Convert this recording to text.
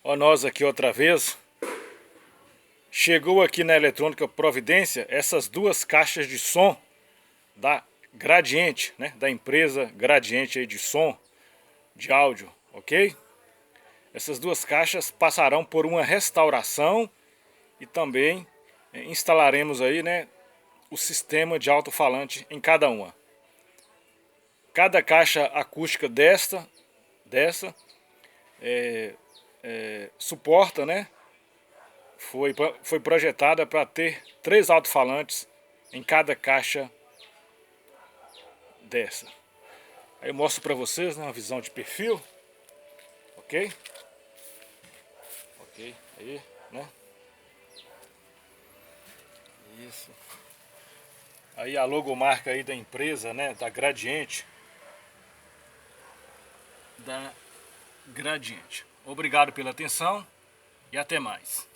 Ó, nós aqui outra vez. Chegou aqui na Eletrônica Providência essas duas caixas de som da Gradiente, né? Da empresa Gradiente aí de som, de áudio, ok? Essas duas caixas passarão por uma restauração e também instalaremos aí, né, o sistema de alto-falante em cada uma. Cada caixa acústica dessa suporta, né? Foi projetada para ter 3 alto-falantes em cada caixa dessa. Aí eu mostro para vocês, né, uma visão de perfil, ok? Ok, aí, né? Isso. Aí a logomarca aí da empresa, né, da Gradiente. Obrigado pela atenção e até mais.